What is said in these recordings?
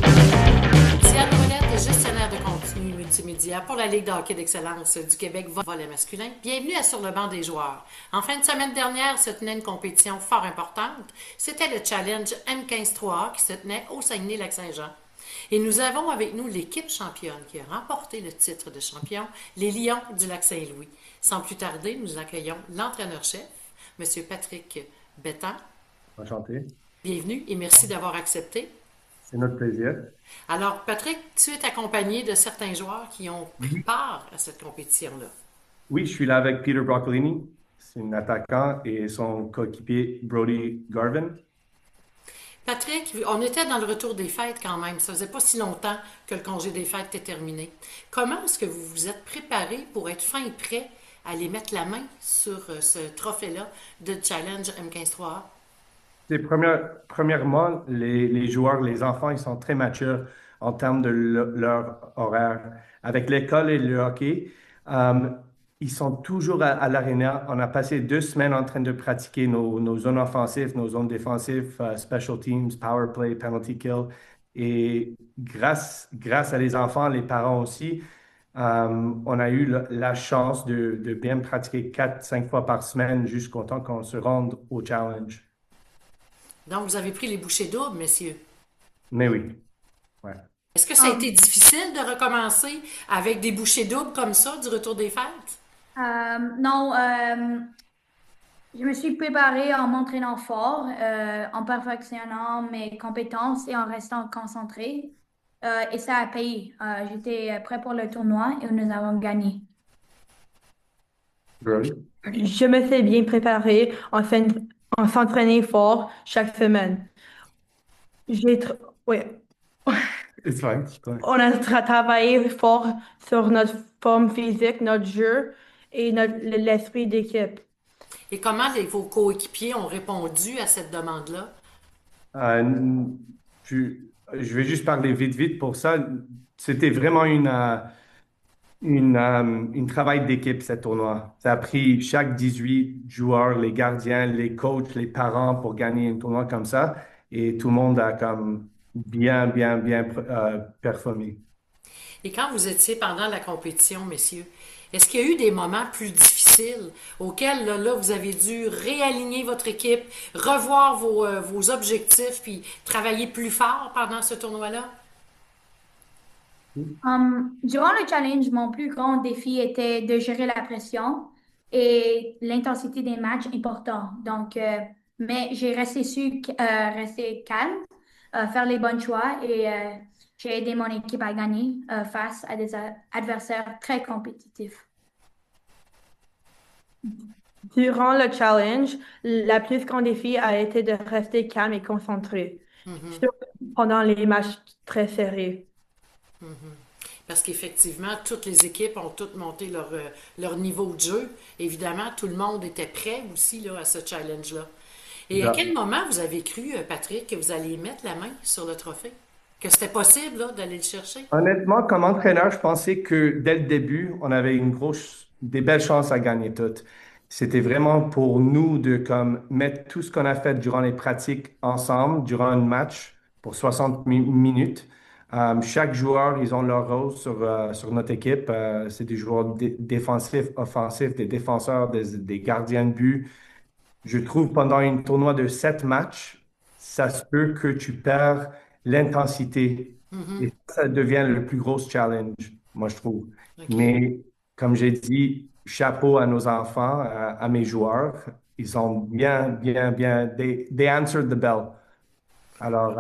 Diane Ouellette, gestionnaire de contenu multimédia pour la Ligue de hockey d'excellence du Québec volet masculin. Bienvenue à Sur le banc des joueurs. En fin de semaine dernière se tenait une compétition fort importante. C'était le Challenge M15-3A qui se tenait au Saguenay-Lac-Saint-Jean. Et nous avons avec nous l'équipe championne qui a remporté le titre de champion, les Lions du Lac-Saint-Louis. Sans plus tarder, nous accueillons l'entraîneur-chef, M. Patrick Bettan. Enchanté. Bienvenue et merci d'avoir accepté. C'est notre plaisir. Alors, Patrick, tu es accompagné de certains joueurs qui ont pris Oui, part à cette compétition-là. Oui, je suis là avec Peter Broccolini. C'est un attaquant et son coéquipier Brody Garvin. Patrick, on était dans le retour des fêtes quand même. Ça faisait pas si longtemps que le congé des fêtes était terminé. Comment est-ce que vous vous êtes préparé pour être fin et prêt à aller mettre la main sur ce trophée-là de Challenge M15-3A? Premièrement, les joueurs, les enfants, ils sont très matures en termes de leur horaire. Avec l'école et le hockey, euh, ils sont toujours à l'aréna. On a passé 2 semaines en train de pratiquer nos zones offensives, nos zones défensives, special teams, power play, penalty kill. Et grâce à les enfants, les parents aussi, on a eu la chance de bien pratiquer 4, 5 fois par semaine jusqu'au temps qu'on se rende au challenge. Donc, vous avez pris les bouchées doubles, messieurs. Mais oui, ouais. Est-ce que ça a été Um, difficile de recommencer avec des bouchées doubles comme ça du retour des fêtes? non, je me suis préparée en m'entraînant fort, en perfectionnant mes compétences et en restant concentrée. Et ça a payé. J'étais prêt pour le tournoi et nous avons gagné. Brody? Je me suis bien préparée en s'entraîner fort chaque semaine. J'ai, tr- ouais. It's fine. It's fine. On a travaillé fort sur notre forme physique, notre jeu et l'esprit d'équipe. Et comment vos coéquipiers ont répondu à cette demande-là? Euh, je vais juste parler vite, vite pour ça. C'était vraiment une travail d'équipe, ce tournoi. Ça a pris chaque 18 joueurs, les gardiens, les coachs, les parents pour gagner un tournoi comme ça. Et tout le monde a comme bien performé. Et quand vous étiez pendant la compétition, messieurs, est-ce qu'il y a eu des moments plus difficiles auxquels, là, vous avez dû réaligner votre équipe, revoir vos objectifs, puis travailler plus fort pendant ce tournoi-là? Durant le challenge, mon plus grand défi était de gérer la pression et l'intensité des matchs importants. Donc, mais j'ai rester calme, faire les bons choix et j'ai aidé mon équipe à gagner face à des adversaires très compétitifs. Durant le challenge, la plus grande défi a été de rester calme et concentré, surtout pendant les matchs très serrés. Parce qu'effectivement, toutes les équipes ont toutes monté leur niveau de jeu. Évidemment, tout le monde était prêt aussi là, à ce challenge-là. Et à quel moment vous avez cru, Patrick, que vous alliez mettre la main sur le trophée? Que c'était possible là, d'aller le chercher? Honnêtement, comme entraîneur, je pensais que dès le début, on avait des belles chances à gagner toutes. C'était vraiment pour nous de comme mettre tout ce qu'on a fait durant les pratiques ensemble, durant un match pour 60 minutes. Chaque joueur, ils ont leur rôle sur notre équipe. C'est des joueurs défensifs, offensifs, des défenseurs, des gardiens de but. Je trouve pendant un tournoi de 7 matchs, ça se peut que tu perds l'intensité et ça devient le plus gros challenge, moi je trouve. OK. Mais comme j'ai dit, chapeau à nos enfants, à mes joueurs. Ils ont they answered the bell. Alors,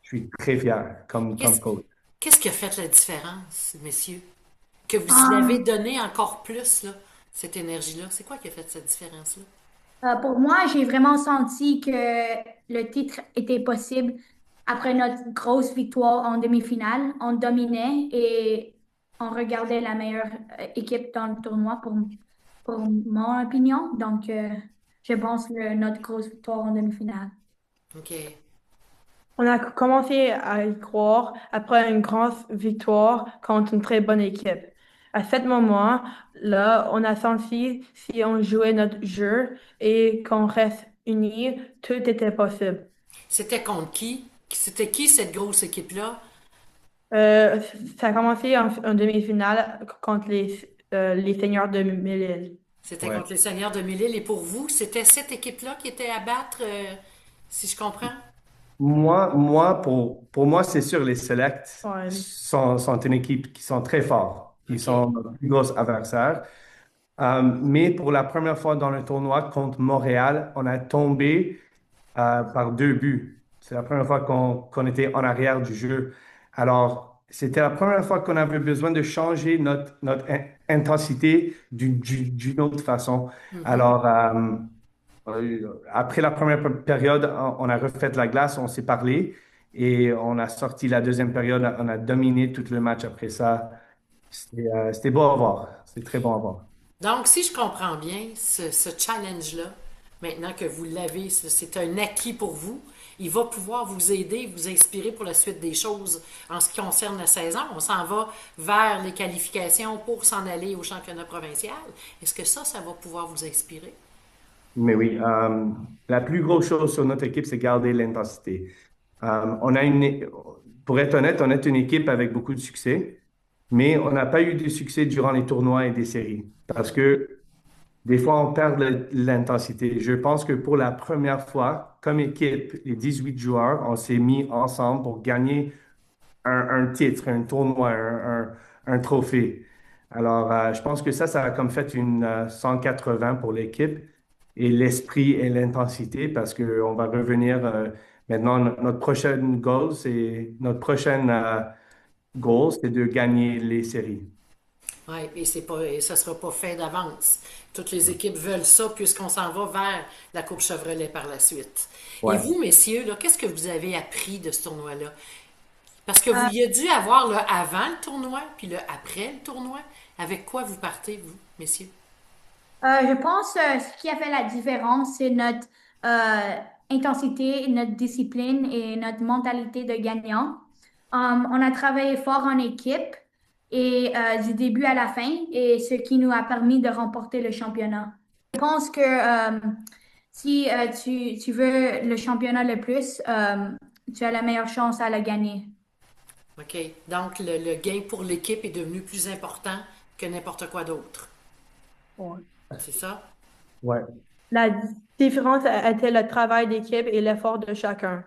je suis très fier comme Qu'est-ce, coach. qu'est-ce qui a fait la différence, messieurs? Que vous y avez Um, donné encore plus, là, cette énergie-là. C'est quoi qui a fait cette différence-là? pour moi, j'ai vraiment senti que le titre était possible après notre grosse victoire en demi-finale. On dominait et on regardait la meilleure équipe dans le tournoi pour mon opinion. Donc, je pense que notre grosse victoire en demi-finale. OK. On a commencé à y croire après une grande victoire contre une très bonne équipe. À ce moment-là, on a senti si on jouait notre jeu et qu'on reste unis, tout était possible. C'était contre qui? C'était qui cette grosse équipe-là? Euh, Ça a commencé en demi-finale contre les Seigneurs de Mille-Îles. C'était Ouais. contre les Seigneurs de Mille-Îles. Et pour vous, c'était cette équipe-là qui était à battre, si je comprends? Pour moi, c'est sûr, les Selects Ouais. sont une équipe qui sont très forts. Ils OK. sont nos plus gros adversaires. Mais pour la première fois dans le tournoi contre Montréal, on a tombé par 2 buts. C'est la première fois qu'on était en arrière du jeu. Alors, c'était la première fois qu'on avait besoin de changer notre intensité d'une autre façon. Mhm. Alors, après la première période, on a refait la glace, on s'est parlé et on a sorti la deuxième période. On a dominé tout le match après ça. C'était beau à voir. C'était très bon à voir. Donc, si je comprends bien, ce challenge-là, maintenant que vous l'avez, c'est un acquis pour vous. Il va pouvoir vous aider, vous inspirer pour la suite des choses en ce qui concerne la saison. On s'en va vers les qualifications pour s'en aller au championnat provincial. Est-ce que ça va pouvoir vous inspirer? Mais oui, la plus grosse chose sur notre équipe, c'est garder l'intensité. On a pour être honnête, on est une équipe avec beaucoup de succès, mais on n'a pas eu de succès durant les tournois et des séries parce que des fois, on perd l'intensité. Je pense que pour la première fois, comme équipe, les 18 joueurs, on s'est mis ensemble pour gagner un titre, un tournoi, un trophée. Alors, je pense que ça a comme fait une 180 pour l'équipe et l'esprit et l'intensité parce qu'on va revenir maintenant. Notre prochaine goal, c'est de gagner les séries. Oui, et c'est pas, et ça sera pas fait d'avance. Toutes les équipes veulent ça puisqu'on s'en va vers la Coupe Chevrolet par la suite. Et Ouais. vous, messieurs, là, qu'est-ce que vous avez appris de ce tournoi-là? Parce que vous y a dû avoir le avant le tournoi, puis le après le tournoi. Avec quoi vous partez, vous, messieurs? Je pense ce qui a fait la différence, c'est notre intensité, notre discipline et notre mentalité de gagnant. On a travaillé fort en équipe et du début à la fin, et ce qui nous a permis de remporter le championnat. Je pense que si tu veux le championnat le plus, tu as la meilleure chance à le gagner. OK. Donc, le gain pour l'équipe est devenu plus important que n'importe quoi d'autre. Ouais. C'est ça? Ouais. La différence était le travail d'équipe et l'effort de chacun.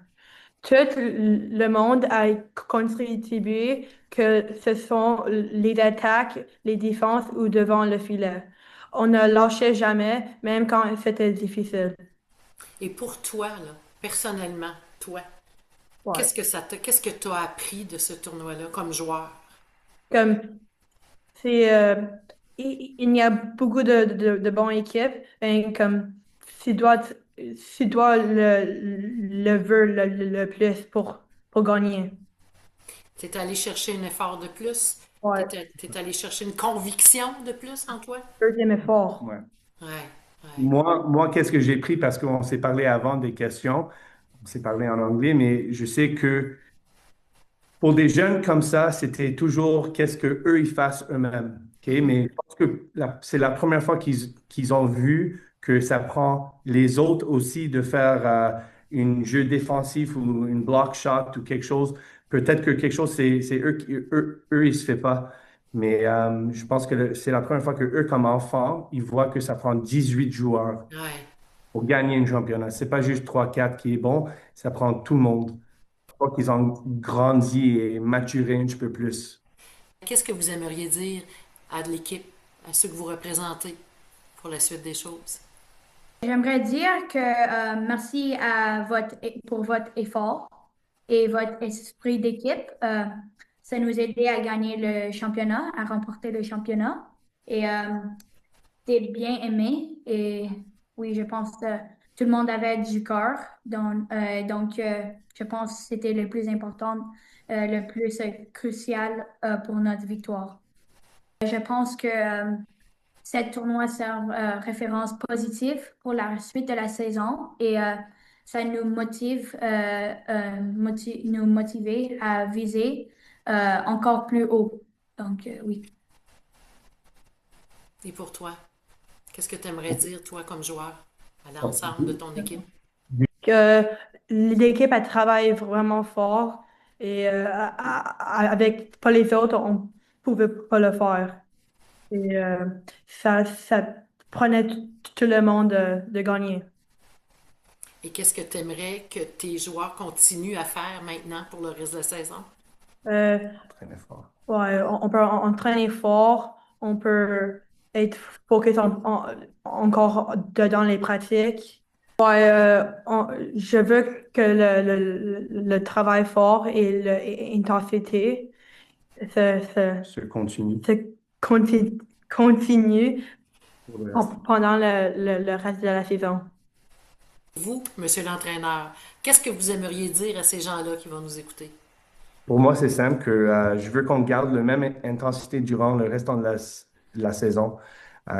Tout le monde a contribué, que ce sont les attaques, les défenses ou devant le filet. On ne lâchait jamais, même quand c'était difficile. Et pour toi, là, personnellement, toi, Ouais. qu'est-ce que tu as appris de ce tournoi-là comme joueur? Comme c'est, il y a beaucoup de bonnes équipes, et comme tu dois le veux le plus pour gagner. Tu es allé chercher un effort de plus? Tu Ouais. es, allé chercher une conviction de plus en toi? Deuxième effort. Ouais. Ouais, ouais. Moi, qu'est-ce que j'ai pris parce qu'on s'est parlé avant des questions, on s'est parlé en anglais, mais je sais que pour des jeunes comme ça, c'était toujours qu'est-ce que eux ils fassent eux-mêmes. OK? Mais je pense que c'est la première fois qu'ils ont vu que ça prend les autres aussi de faire une jeu défensif ou une block shot ou quelque chose. Peut-être que quelque chose, c'est eux, ils se fait pas. Mais je pense que c'est la première fois que eux, comme enfants, ils voient que ça prend 18 joueurs Ouais. pour gagner un championnat. C'est pas juste 3 4 qui est bon, ça prend tout le monde. Je crois qu'ils ont grandi et maturé un petit peu plus. Qu'est-ce que vous aimeriez dire à de l'équipe, à ceux que vous représentez pour la suite des choses? J'aimerais dire que merci pour votre effort et votre esprit d'équipe. Ça nous a aidé à gagner le championnat, à remporter le championnat. Et t'es bien aimé. Et oui, je pense que tout le monde avait du cœur. Donc, je pense que c'était le plus important, le plus crucial pour notre victoire. Je pense que cette tournoi sert référence positive pour la suite de la saison et ça nous nous motiver à viser encore plus haut. Donc, oui. Et pour toi, qu'est-ce que tu aimerais dire, toi, comme joueur, à l'ensemble de ton équipe? Que l'équipe, elle travaille vraiment fort et avec pas les autres, on pouvait pas le faire. Et ça prenait tout le monde de gagner. Et qu'est-ce que tu aimerais que tes joueurs continuent à faire maintenant pour le reste de la saison? Euh, Très fort. ouais, on peut entraîner fort, on peut être focus encore dedans les pratiques. Ouais, je veux que le travail fort et l'intensité Se continue se continue pour le reste. pendant le reste de la saison. Vous, monsieur l'entraîneur, qu'est-ce que vous aimeriez dire à ces gens-là qui vont nous écouter? Pour moi, c'est simple que je veux qu'on garde la même intensité durant le restant de la saison.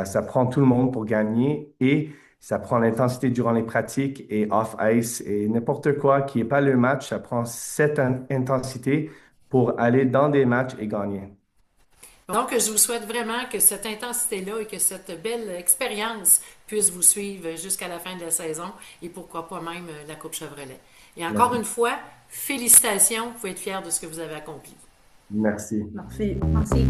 Ça prend tout le monde pour gagner et ça prend l'intensité durant les pratiques et off-ice et n'importe quoi qui n'est pas le match, ça prend cette intensité pour aller dans des matchs et gagner. Donc, je vous souhaite vraiment que cette intensité-là et que cette belle expérience puisse vous suivre jusqu'à la fin de la saison et pourquoi pas même la Coupe Chevrolet. Et encore Merci. une fois, félicitations, vous pouvez être fiers de ce que vous avez accompli. Merci. Merci. Merci.